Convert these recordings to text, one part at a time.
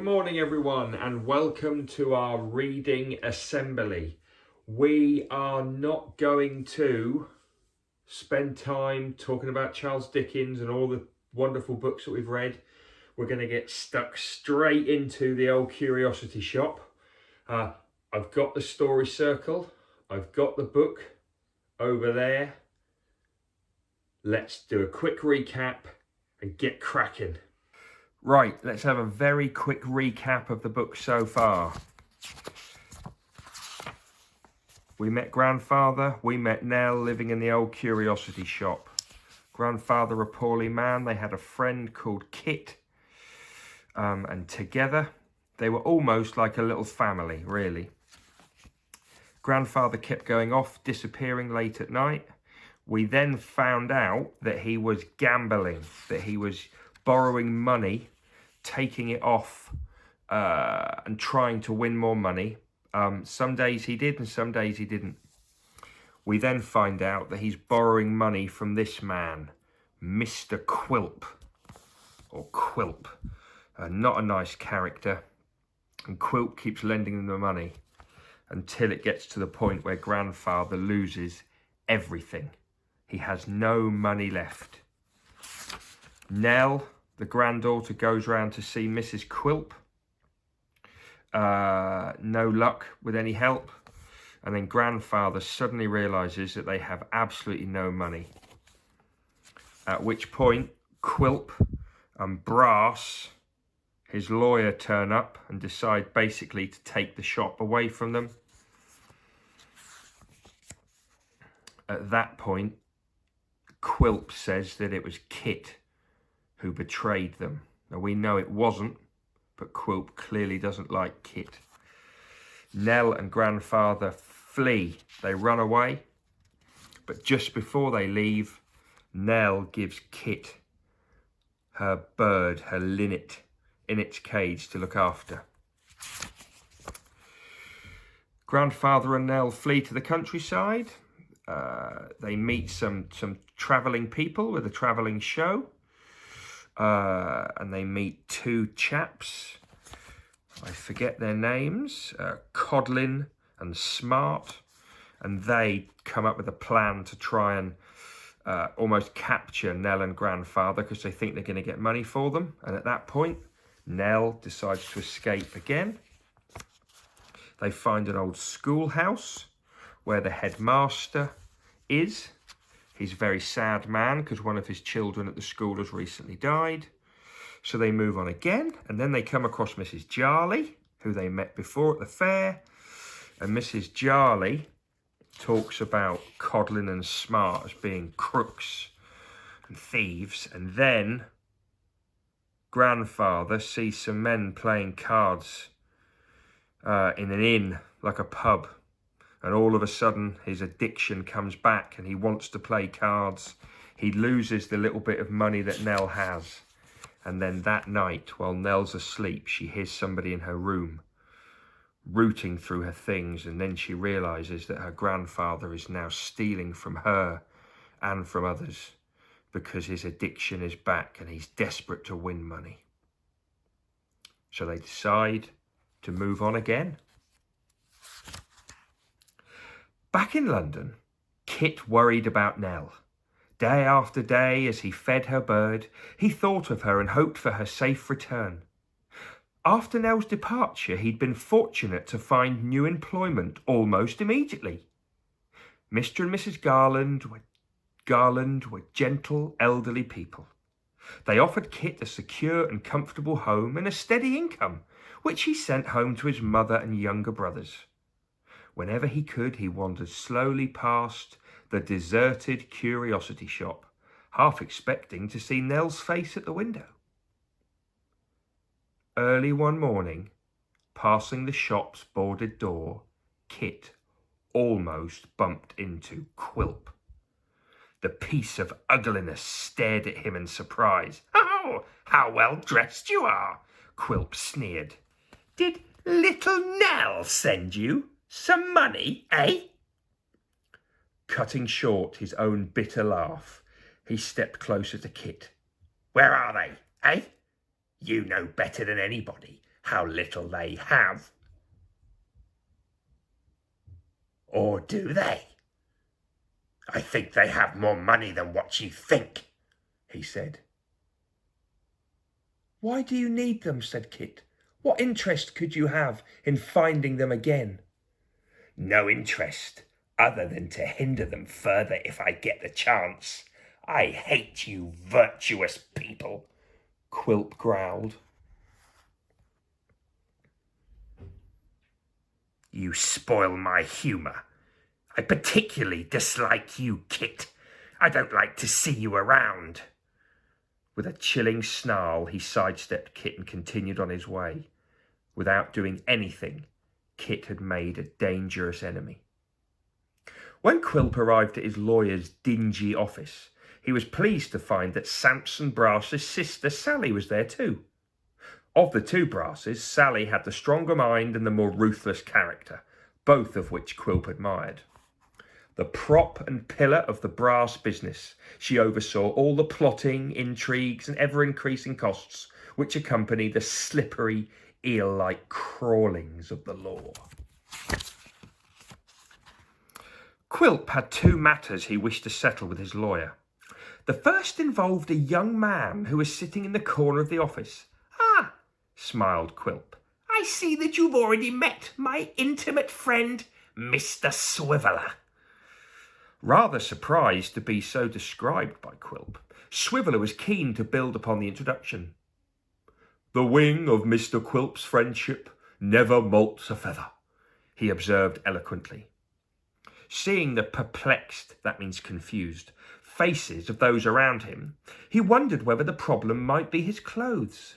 Good morning everyone and welcome to our reading assembly. We are not going to spend time talking about Charles Dickens and all the wonderful books that we've read. We're going to get stuck straight into the old curiosity shop. I've got the story circle. I've got the book over there. Let's do a quick recap and get cracking. Right, let's have a very quick recap of the book so far. We met Grandfather, we met Nell living in the old curiosity shop. Grandfather a poorly man, they had a friend called Kit. And together, they were almost like a little family, really. Grandfather kept going off, disappearing late at night. We then found out that he was gambling, that he was borrowing money, taking it off and trying to win more money. Some days he did and some days he didn't. We then find out that he's borrowing money from this man, Mr. Quilp, or Quilp. Not a nice character. And Quilp keeps lending them the money until it gets to the point where Grandfather loses everything. He has no money left. Nell, the granddaughter, goes round to see Mrs. Quilp. No luck with any help. And then Grandfather suddenly realises that they have absolutely no money. At which point, Quilp and Brass, his lawyer, turn up and decide basically to take the shop away from them. At that point, Quilp says that it was Kit who betrayed them. Now we know it wasn't, but Quilp clearly doesn't like Kit. Nell and Grandfather flee. They run away, but just before they leave, Nell gives Kit her bird, her linnet, in its cage to look after. Grandfather and Nell flee to the countryside. They meet some travelling people with a travelling show. And they meet two chaps. I forget their names. Codlin and Smart. And they come up with a plan to try and almost capture Nell and Grandfather because they think they're going to get money for them. And at that point, Nell decides to escape again. They find an old schoolhouse where the headmaster is. He's a very sad man because one of his children at the school has recently died. So they move on again, and then they come across Mrs. Jarley, who they met before at the fair. And Mrs. Jarley talks about Codlin and Smart as being crooks and thieves. And then Grandfather sees some men playing cards in an inn, like a pub. And all of a sudden, his addiction comes back and he wants to play cards. He loses the little bit of money that Nell has. And then that night, while Nell's asleep, she hears somebody in her room rooting through her things. And then she realises that her grandfather is now stealing from her and from others because his addiction is back and he's desperate to win money. So they decide to move on again. Back in London, Kit worried about Nell. Day after day, as he fed her bird, he thought of her and hoped for her safe return. After Nell's departure, he'd been fortunate to find new employment almost immediately. Mr. and Mrs. Garland were gentle, elderly people. They offered Kit a secure and comfortable home and a steady income, which he sent home to his mother and younger brothers. Whenever he could, he wandered slowly past the deserted curiosity shop, half expecting to see Nell's face at the window. Early one morning, passing the shop's boarded door, Kit almost bumped into Quilp. The piece of ugliness stared at him in surprise. "Oh, how well dressed you are," Quilp sneered. "Did little Nell send you some money, eh?" Cutting short his own bitter laugh, he stepped closer to Kit. "Where are they, eh? You know better than anybody. how little they have. Or do they? I think they have more money than what you think, he said. Why do you need them? Said Kit. What interest could you have in finding them again? No interest, other than to hinder them further if I get the chance. I hate you virtuous people, Quilp growled. You spoil my humour. I particularly dislike you, Kit. I don't like to see you around. With a chilling snarl, he sidestepped Kit and continued on his way. Without doing anything, Kit had made a dangerous enemy. When Quilp arrived at his lawyer's dingy office, he was pleased to find that Samson Brass's sister Sally was there too. Of the two Brasses, Sally had the stronger mind and the more ruthless character, both of which Quilp admired. The prop and pillar of the brass business, she oversaw all the plotting, intrigues and ever-increasing costs which accompany the slippery, eel-like crawlings of the law. Quilp had two matters he wished to settle with his lawyer. The first involved a young man who was sitting in the corner of the office. Ah, smiled Quilp, I see that you've already met my intimate friend, Mr. Swiveller. Rather surprised to be so described by Quilp, Swiveller was keen to build upon the introduction. The wing of Mr. Quilp's friendship never molts a feather, he observed eloquently. Seeing the perplexed, that means confused, faces of those around him, he wondered whether the problem might be his clothes.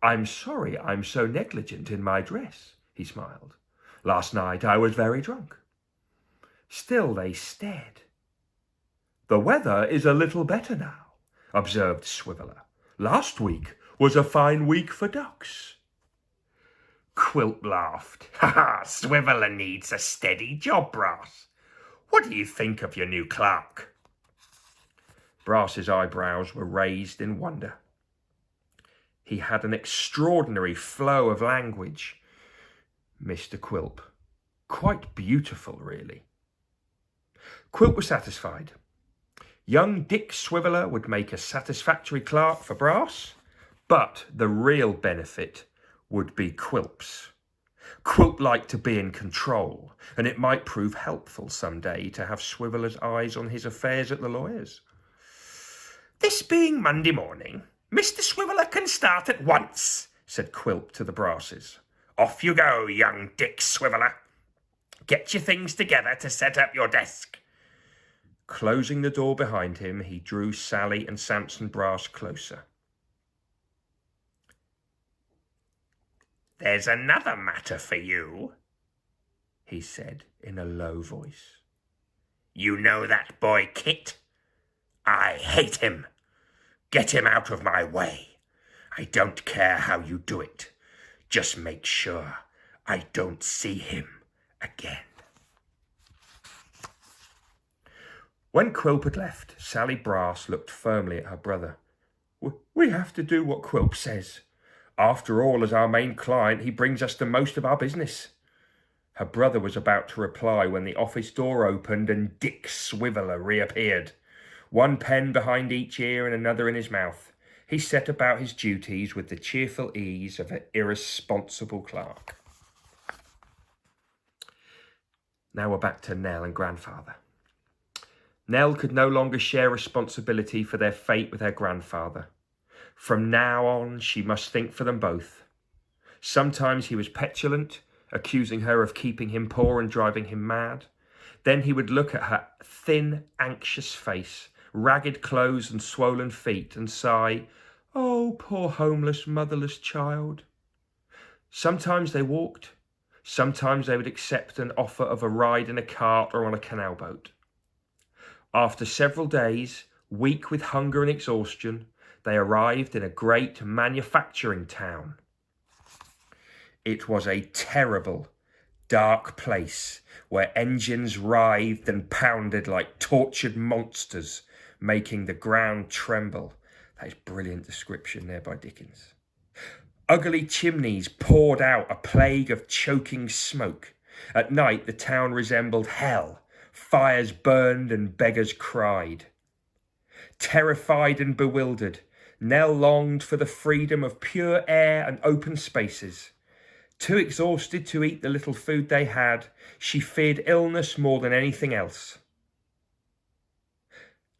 I'm sorry I'm so negligent in my dress, he smiled. Last night I was very drunk. Still they stared. The weather is a little better now, observed Swiveller. Last week was a fine week for ducks. Quilp laughed. Ha ha, Swiveller needs a steady job, Brass. What do you think of your new clerk? Brass's eyebrows were raised in wonder. He had an extraordinary flow of language, Mr. Quilp. Quite beautiful, really. Quilp was satisfied. Young Dick Swiveller would make a satisfactory clerk for Brass, but the real benefit would be Quilp's. Quilp liked to be in control, and it might prove helpful some day to have Swiveller's eyes on his affairs at the lawyer's. This being Monday morning, Mr. Swiveller can start at once, said Quilp to the Brasses. Off you go, young Dick Swiveller. Get your things together to set up your desk. Closing the door behind him, he drew Sally and Samson Brass closer. There's another matter for you, he said in a low voice. You know that boy Kit? I hate him. Get him out of my way. I don't care how you do it. Just make sure I don't see him again. When Quilp had left, Sally Brass looked firmly at her brother. We have to do what Quilp says. After all, as our main client, he brings us the most of our business. Her brother was about to reply when the office door opened and Dick Swiveller reappeared. One pen behind each ear and another in his mouth, he set about his duties with the cheerful ease of an irresponsible clerk. Now we're back to Nell and grandfather. Nell could no longer share responsibility for their fate with her grandfather. From now on, she must think for them both. Sometimes he was petulant, accusing her of keeping him poor and driving him mad. Then he would look at her thin, anxious face, ragged clothes and swollen feet, and sigh, "Oh, poor homeless, motherless child." Sometimes they walked. Sometimes they would accept an offer of a ride in a cart or on a canal boat. After several days, weak with hunger and exhaustion, they arrived in a great manufacturing town. It was a terrible, dark place where engines writhed and pounded like tortured monsters, making the ground tremble. That is brilliant description there by Dickens. Ugly chimneys poured out a plague of choking smoke. At night the town resembled hell. Fires burned and beggars cried. Terrified and bewildered, Nell longed for the freedom of pure air and open spaces. Too exhausted to eat the little food they had, she feared illness more than anything else.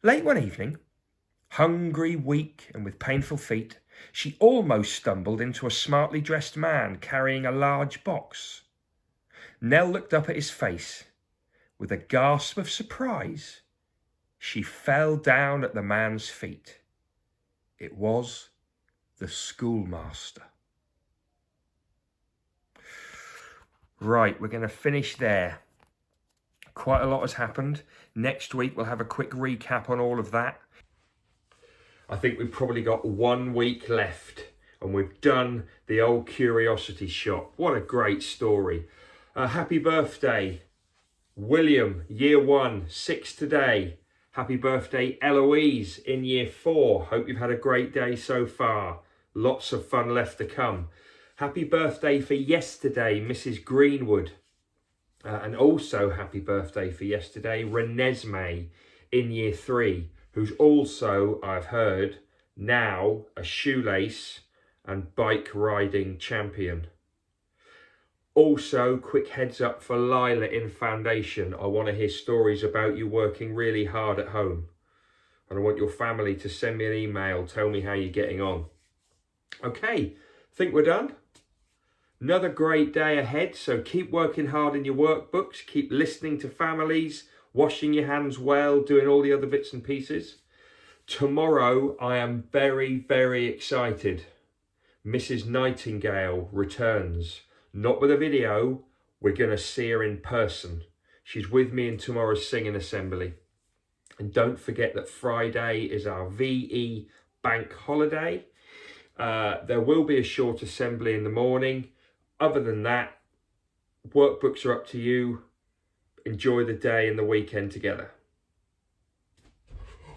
Late one evening, hungry, weak, and with painful feet, she almost stumbled into a smartly dressed man carrying a large box. Nell looked up at his face. With a gasp of surprise, she fell down at the man's feet. It was the schoolmaster. Right, we're going to finish there. Quite a lot has happened. Next week we'll have a quick recap on all of that. I think we've probably got 1 week left and we've done the old Curiosity Shop. What a great story. Happy birthday, William, year 1, 6 today. Happy birthday, Eloise, in year 4. Hope you've had a great day so far. Lots of fun left to come. Happy birthday for yesterday, Mrs. Greenwood. And also happy birthday for yesterday, Renesmee, in year 3, who's also, I've heard, now a shoelace and bike riding champion. Also, quick heads up for Lila in Foundation. I want to hear stories about you working really hard at home. And I want your family to send me an email, tell me how you're getting on. Okay, think we're done. Another great day ahead, so keep working hard in your workbooks, keep listening to families, washing your hands well, doing all the other bits and pieces. Tomorrow, I am very, very excited. Mrs. Nightingale returns. Not with a video, we're going to see her in person. She's with me in tomorrow's singing assembly. And don't forget that Friday is our VE bank holiday. There will be a short assembly in the morning. Other than that, workbooks are up to you. Enjoy the day and the weekend together.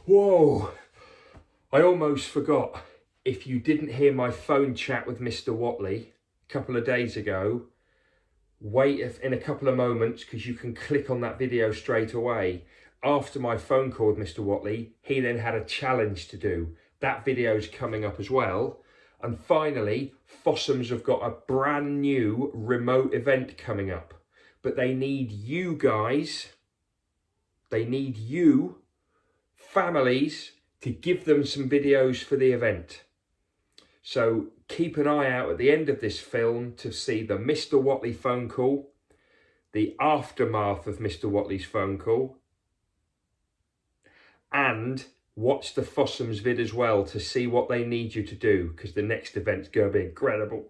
Whoa, I almost forgot. If you didn't hear my phone chat with Mr. Watley a couple of days ago, wait in a couple of moments because you can click on that video straight away. After my phone call with Mr. Watley, he then had a challenge to do. That video's coming up as well. And finally, Fossums have got a brand new remote event coming up. But they need you guys, they need you, families, to give them some videos for the event. So keep an eye out at the end of this film to see the Mr. Watley phone call, the aftermath of Mr. Watley's phone call, and watch the Fossums vid as well to see what they need you to do, because the next event's going to be incredible.